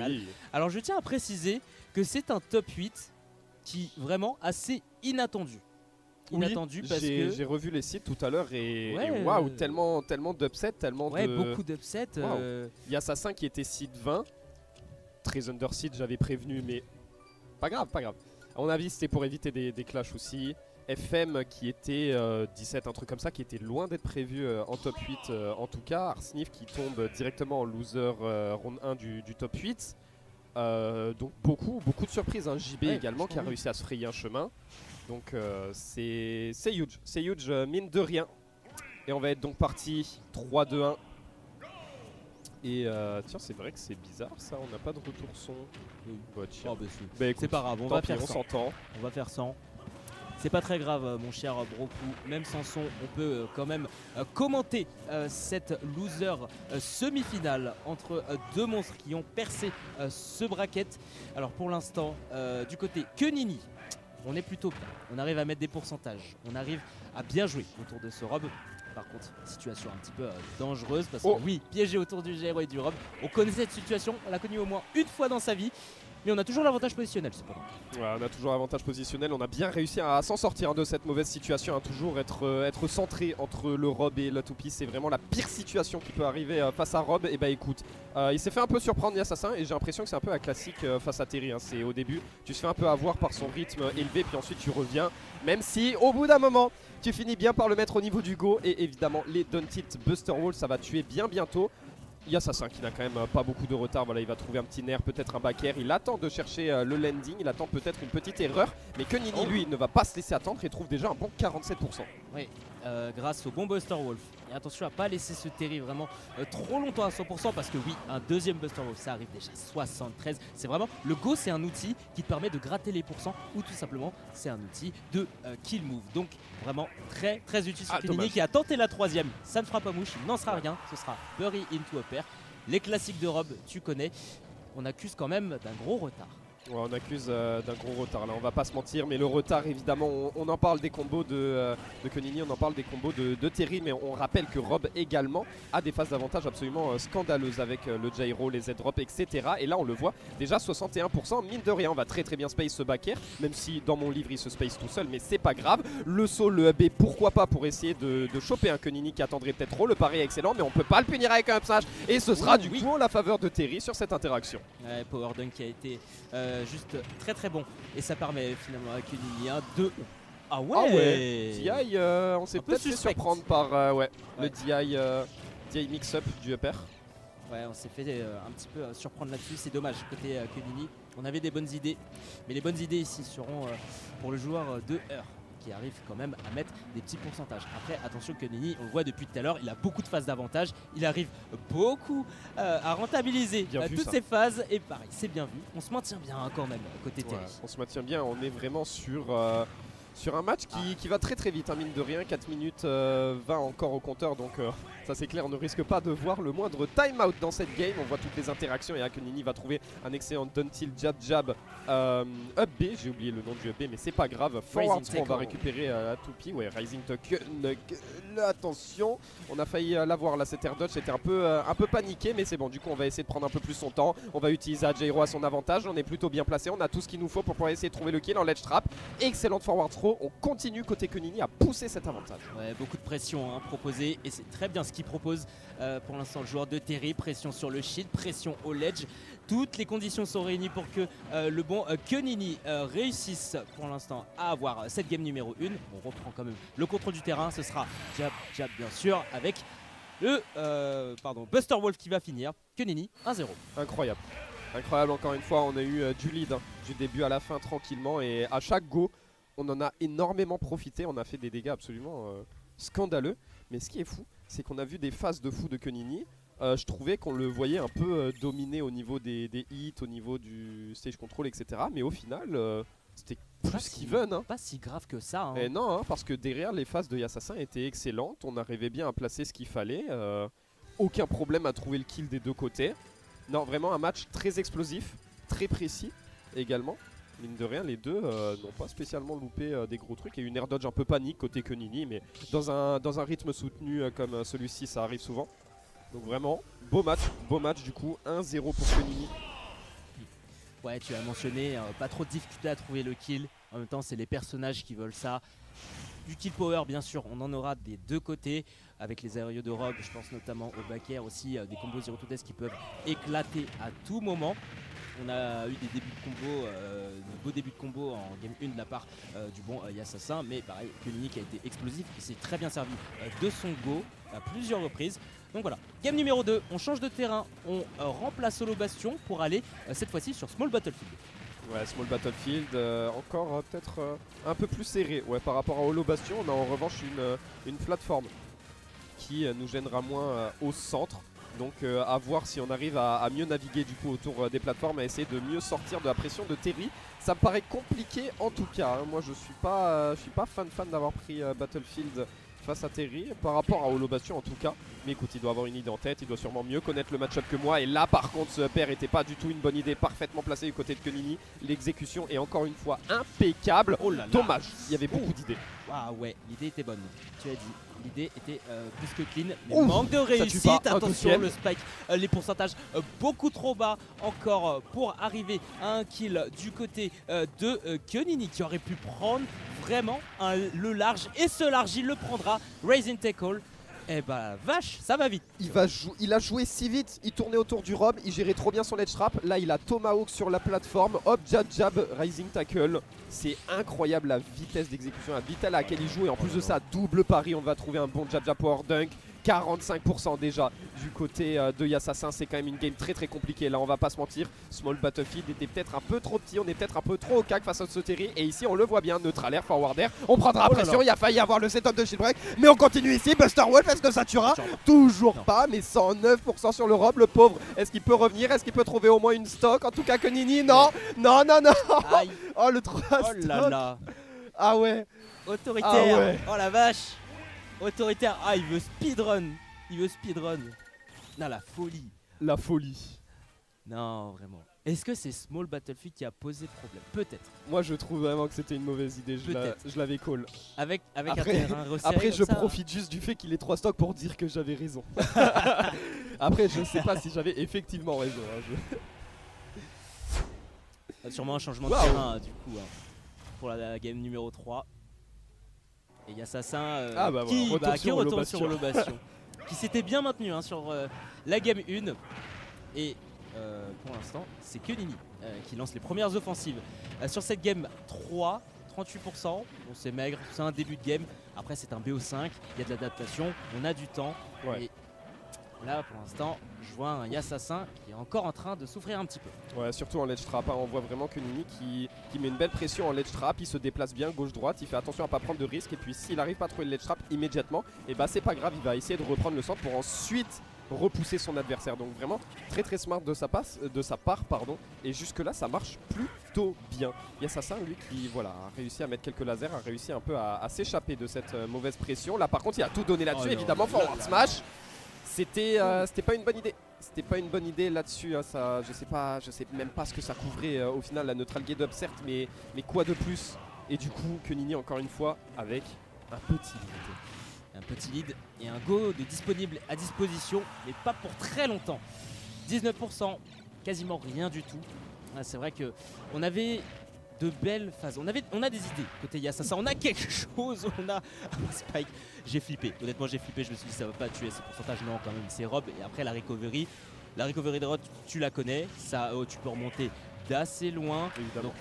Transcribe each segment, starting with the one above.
finale. Oui. Alors je tiens à préciser que c'est un top 8 qui vraiment assez inattendu. Inattendu parce que j'ai revu les sites tout à l'heure et Ouais, waouh, tellement d'upsets, tellement ouais, de... beaucoup d'upsets. Wow. Il y a Assassin qui était seed 20, très underseed, j'avais prévenu, mais pas grave, pas grave. À mon avis, c'était pour éviter des clashs aussi. FM qui était 17, un truc comme ça, qui était loin d'être prévu en top 8 en tout cas. Arsnif qui tombe directement en loser round 1 du top 8. Donc beaucoup de surprises. Hein. JB Ouais, également qui a oui. réussi à se frayer un chemin. Donc c'est huge, mine de rien. Et on va être donc parti 3-2-1. Et tiens, c'est vrai que c'est bizarre ça, on n'a pas de retour son. Bah, tiens. Oh, bah, Bah, écoute, c'est pas grave, on tant va pis, faire on sans. s'entend. On va faire sans. C'est pas très grave, mon cher Broku. Même sans son, on peut quand même commenter cette loser semi-finale entre deux monstres qui ont percé ce bracket. Alors pour l'instant, du côté Kenini, on est plutôt bien. On arrive à mettre des pourcentages. On arrive à bien jouer autour de ce rob. Par contre, situation un petit peu dangereuse parce que oui, piégé autour du GRO et du rob. On connaît cette situation, on l'a connue au moins une fois dans sa vie. Mais on a toujours l'avantage positionnel cependant. Ouais, on a toujours l'avantage positionnel, on a bien réussi à s'en sortir de cette mauvaise situation, à toujours être centré entre le Rob et la toupie. C'est vraiment la pire situation qui peut arriver face à Rob. Et bah écoute, il s'est fait un peu surprendre l'Assassin et j'ai l'impression que c'est un peu la classique face à Terry. Hein. C'est au début, tu te fais un peu avoir par son rythme élevé puis ensuite tu reviens. Même si au bout d'un moment, tu finis bien par le mettre au niveau du go. Et évidemment les Don't It Buster Wall, ça va tuer bien bientôt. Il y a Assassin qui n'a quand même pas beaucoup de retard, voilà, il va trouver un petit nerf, peut-être un back air, il attend de chercher le landing, il attend peut-être une petite erreur, mais que Nini lui ne va pas se laisser attendre et trouve déjà un bon 47%. Oui, grâce au bon Buster Wolf. Et attention à pas laisser ce Terry vraiment trop longtemps à 100% parce que oui, un deuxième Buster Wolf ça arrive déjà 73. C'est vraiment, le Go c'est un outil qui te permet de gratter les pourcents ou tout simplement c'est un outil de kill move. Donc vraiment très utile sur Kenini qui a tenté la troisième. Ça ne fera pas mouche, il n'en sera rien, ce sera Bury into a pair. Les classiques de Rob, tu connais. On accuse quand même d'un gros retard. Ouais, on accuse d'un gros retard là, on va pas se mentir, mais le retard évidemment, on en parle des combos de Kenini, on en parle des combos de Terry, mais on rappelle que Rob également a des phases d'avantage absolument scandaleuses avec le gyro, les Z-drop, etc. Et là on le voit, déjà 61%, mine de rien, on va très bien space ce back air, même si dans mon livre il se space tout seul, mais c'est pas grave. Le saut, le AB, pourquoi pas pour essayer de choper un Kenini qui attendrait peut-être trop, le pari est excellent, mais on peut pas le punir avec un up smash, et ce sera du coup en la faveur de Terry sur cette interaction. Ouais, Power Dunk qui a été juste très bon et ça permet finalement à Kenini 1-2. Ah ouais, DI, on s'est peut-être fait surprendre par le DI mix-up du upper. Ouais, on s'est fait un petit peu surprendre là-dessus, c'est dommage côté Kenini. On avait des bonnes idées, mais les bonnes idées ici seront pour le joueur de Heur qui arrive quand même à mettre des petits pourcentages. Après, attention, Kenini, on le voit depuis tout à l'heure, il a beaucoup de phases d'avantage. Il arrive beaucoup à rentabiliser toutes ces phases. Et pareil, c'est bien vu. On se maintient bien quand même côté Terry. On se maintient bien, on est vraiment sur un match qui va très vite, hein, mine de rien. 4 minutes 20 encore au compteur, donc ça c'est clair, on ne risque pas de voir le moindre time-out dans cette game. On voit toutes les interactions et Kenini va trouver un excellent down-tilt jab up B, j'ai oublié le nom du up B mais c'est pas grave. Forward throw, on va récupérer la toupie, ouais, Rising Tuck, attention, on a failli l'avoir là, cet air dodge, c'était un peu paniqué, mais c'est bon, du coup on va essayer de prendre un peu plus son temps, on va utiliser Jairo à son avantage, on est plutôt bien placé, on a tout ce qu'il nous faut pour pouvoir essayer de trouver le kill en ledge trap. Excellente forward throw, on continue côté Kenini à pousser cet avantage. Ouais, beaucoup de pression proposée et c'est très bien ce qu'il propose pour l'instant le joueur de Terry. Pression sur le shield, pression au ledge. Toutes les conditions sont réunies pour que le bon Kenini réussisse pour l'instant à avoir cette game numéro 1. On reprend quand même le contrôle du terrain. Ce sera jab bien sûr avec le Buster Wolf qui va finir. Kenini 1-0. Incroyable. Incroyable encore une fois, on a eu du lead du début à la fin tranquillement et à chaque go on en a énormément profité, on a fait des dégâts absolument scandaleux. Mais ce qui est fou, c'est qu'on a vu des phases de fou de Kenini. Je trouvais qu'on le voyait un peu dominé au niveau des hits, au niveau du stage control, etc. Mais au final, c'était plus qu'even. Pas si grave que ça. Hein. Et non, parce que derrière, les phases de Assassin étaient excellentes. On arrivait bien à placer ce qu'il fallait. Aucun problème à trouver le kill des deux côtés. Non, vraiment un match très explosif, très précis également. Mine de rien, les deux n'ont pas spécialement loupé des gros trucs. Il y a eu une air dodge un peu panique côté Kenini, mais dans un rythme soutenu comme celui-ci, ça arrive souvent. Donc vraiment, beau match du coup, 1-0 pour Kenini. Ouais, tu as mentionné, pas trop de difficulté à trouver le kill. En même temps, c'est les personnages qui veulent ça. Du kill power, bien sûr, on en aura des deux côtés. Avec les aérieux de Rogue, je pense notamment au back air aussi, des combos Zero to Death qui peuvent éclater à tout moment. On a eu des débuts de combo, de beaux débuts de combo en game 1 de la part du bon Yassassin, mais pareil, Kunini qui a été explosif, qui s'est très bien servi de son go à plusieurs reprises. Donc voilà, game numéro 2, on change de terrain, on remplace Holo Bastion pour aller cette fois-ci sur Small Battlefield. Ouais, Small Battlefield, encore peut-être un peu plus serré. Ouais, par rapport à Holo Bastion, on a en revanche une plateforme qui nous gênera moins au centre. Donc à voir si on arrive à mieux naviguer du coup autour des plateformes, à essayer de mieux sortir de la pression de Terry. Ça me paraît compliqué en tout cas, hein. Moi je suis pas fan d'avoir pris Battlefield face à Terry par rapport à Holo Bastion en tout cas. Mais écoute, il doit avoir une idée en tête, il doit sûrement mieux connaître le match-up que moi. Et là par contre ce pair était pas du tout une bonne idée, parfaitement placé du côté de Kunini. L'exécution est encore une fois impeccable. Oh là là. Dommage, il y avait beaucoup d'idées. Ah ouais, l'idée était bonne, tu as dit. L'idée était plus que clean, mais Ouf, manque de tue réussite. pas, un Attention, deuxième. le spike, les pourcentages beaucoup trop bas encore pour arriver à un kill du côté de Kunini qui aurait pu prendre vraiment le large. Et ce large, il le prendra. Raising Tackle. Eh bah vache, ça va vite. Il a joué si vite, il tournait autour du rob, il gérait trop bien son ledge trap. Là il a Tomahawk sur la plateforme, hop jab, rising tackle. C'est incroyable la vitesse d'exécution, la vitesse à laquelle il joue. Et en plus de ça, double pari, on va trouver un bon jab power dunk. 45% déjà du côté de Yassassin, c'est quand même une game très compliquée. Là on va pas se mentir, Small Battlefield était peut-être un peu trop petit, on est peut-être un peu trop au cac face à ce Terry. Et ici on le voit bien, neutral air, forward air, on prendra la pression, il a failli avoir le setup de shield break. Mais on continue ici, Buster Wolf, est-ce que ça tuera? Toujours pas, mais 109% sur le rob, le pauvre. Est-ce qu'il peut revenir? Est-ce qu'il peut trouver au moins une stock? En tout cas que Nini, non. Aïe. Oh le 3 Oh stock. là là. Ah ouais. Autoritaire. Ah ouais. Oh la vache. Autoritaire. Ah, il veut speedrun. Non, la folie. La folie. Non, vraiment. Est-ce que c'est Small Battlefield qui a posé problème? Peut-être. Moi je trouve vraiment que c'était une mauvaise idée, je l'avais call. Avec Après- un terrain resserré Après comme je ça. profite juste du fait qu'il ait 3 stocks pour dire que j'avais raison. Après je sais pas si j'avais effectivement raison, hein, Sûrement un changement Wow. de terrain du coup pour la game numéro 3. Et Yassassin Ah bah qui, voilà, retour qui sur retourne Holo-Bastion. sur Holo-Bastion. Qui s'était bien maintenu sur la game 1. Et pour l'instant, c'est Kunini qui lance les premières offensives sur cette game 3. 38%, bon c'est maigre, c'est un début de game. Après c'est un BO5, il y a de l'adaptation, on a du temps. Ouais. Et là pour l'instant, je vois un Yassassin qui est encore en train de souffrir un petit peu. Ouais, surtout en ledge trap, hein. On voit vraiment que Nini qui met une belle pression en ledge trap, il se déplace bien gauche-droite, il fait attention à pas prendre de risques. Et puis s'il arrive pas à trouver le ledge trap immédiatement, et bah c'est pas grave, il va essayer de reprendre le centre pour ensuite repousser son adversaire. Donc vraiment très smart de sa part. Et jusque là ça marche plutôt bien. Yassassin lui qui voilà a réussi à mettre quelques lasers, a réussi un peu à s'échapper de cette mauvaise pression. Là par contre il a tout donné là-dessus, Oh non, évidemment, forward là. smash. C'était pas une bonne idée. C'était pas une bonne idée là-dessus, hein, ça, je sais même pas ce que ça couvrait au final, la neutral gate up certes, mais quoi de plus? Et du coup Kunini encore une fois avec un petit lead. Un petit lead et un go de disponible à disposition, mais pas pour très longtemps. 19%, quasiment rien du tout. Ah, c'est vrai que on avait de belles phases. On a des idées côté Yassassin, on a quelque chose, on a un spike. J'ai flippé, honnêtement j'ai flippé, je me suis dit ça va pas tuer ces pourcentages, non quand même c'est Rob. Et après la recovery de Rod tu la connais, ça tu peux remonter d'assez loin. Évidemment.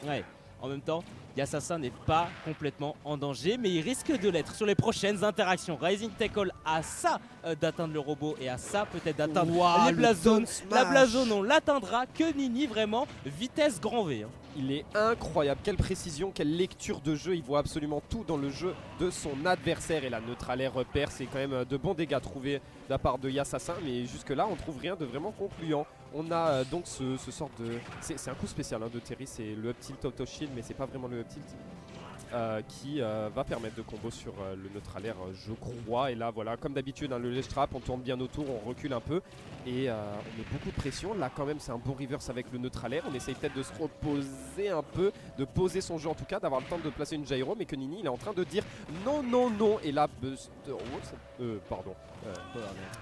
Donc, ouais, en même temps Yassassin n'est pas complètement en danger, mais il risque de l'être sur les prochaines interactions. Rising Tackle a ça d'atteindre le robot et a ça peut-être d'atteindre les blast zones. La blast zone on l'atteindra, que Nini vraiment vitesse grand V. Hein. Il est incroyable, quelle précision, quelle lecture de jeu, il voit absolument tout dans le jeu de son adversaire. Et la neutral air repère, c'est quand même de bons dégâts trouvés de la part de Yassassin, mais jusque là on trouve rien de vraiment concluant. On a donc ce sort de... C'est un coup spécial hein, de Terry, c'est le up tilt auto shield, mais c'est pas vraiment le up tilt. Qui va permettre de combo sur le neutral air je crois. Et là voilà, comme d'habitude hein, le ledge trap, on tourne bien autour, on recule un peu et on met beaucoup de pression. Là quand même c'est un bon reverse avec le neutral air, on essaye peut-être de se reposer un peu, de poser son jeu en tout cas, d'avoir le temps de placer une gyro, mais que Nini il est en train de dire non. Et là Buster pardon,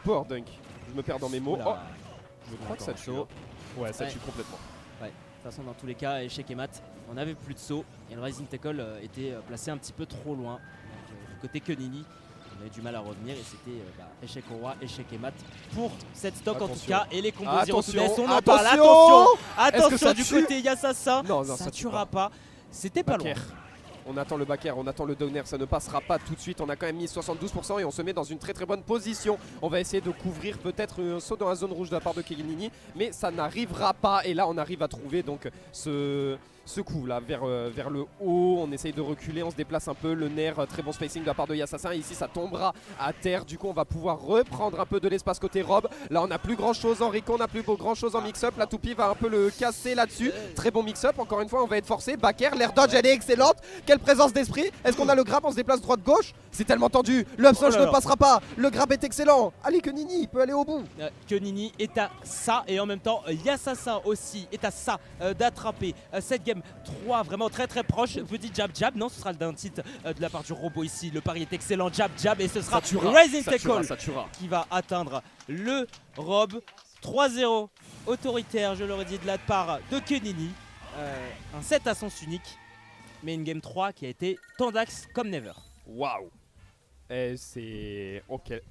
Power Dunk, je me perds dans mes mots. Oula. Je crois que ça tue. Ouais, ça tue complètement. Ouais, de toute façon, dans tous les cas, échec et mat, on n'avait plus de saut et le Rising Tackle était placé un petit peu trop loin. Donc, du côté Kenini, on avait du mal à revenir et c'était échec au roi, échec et mat pour cette stock en tout cas. Et les combos Zero to Death, on en parle. Attention du côté Yasasa, non, ça tuera pas. C'était pas loin. On attend le back air, on attend le downer, ça ne passera pas tout de suite. On a quand même mis 72% et on se met dans une très bonne position. On va essayer de couvrir peut-être un saut dans la zone rouge de la part de Kenini, mais ça n'arrivera pas. Et là on arrive à trouver donc ce coup là vers le haut. On essaye de reculer, on se déplace un peu. Le nerf, très bon spacing de la part de Yassassin. Ici ça tombera à terre, du coup on va pouvoir reprendre un peu de l'espace côté Rob. Là on n'a plus grand chose en Rico, on n'a plus grand chose en mix-up. La toupie va un peu le casser là-dessus. Très bon mix-up, encore une fois on va être forcé. Back air, l'air dodge elle est excellente. Quelle présence d'esprit. Est-ce qu'on a le grab? On se déplace droite-gauche. C'est tellement tendu. Le upsmash ne passera pas. Le grab est excellent. Allez, Kenini, il peut aller au bout. Kenini est à ça et en même temps Yassassin aussi est à ça d'attraper cette game 3 vraiment très proche. Petit jab, non, ce sera le d'un titre de la part du robot ici. Le pari est excellent, jab et ce sera Rising Tackle qui va atteindre le Rob. 3-0 autoritaire, je l'aurais dit, de la part de Kenini. Un 7 à sens unique. Mais une game 3 qui a été tendax comme never. Waouh. C'est... Ok, quel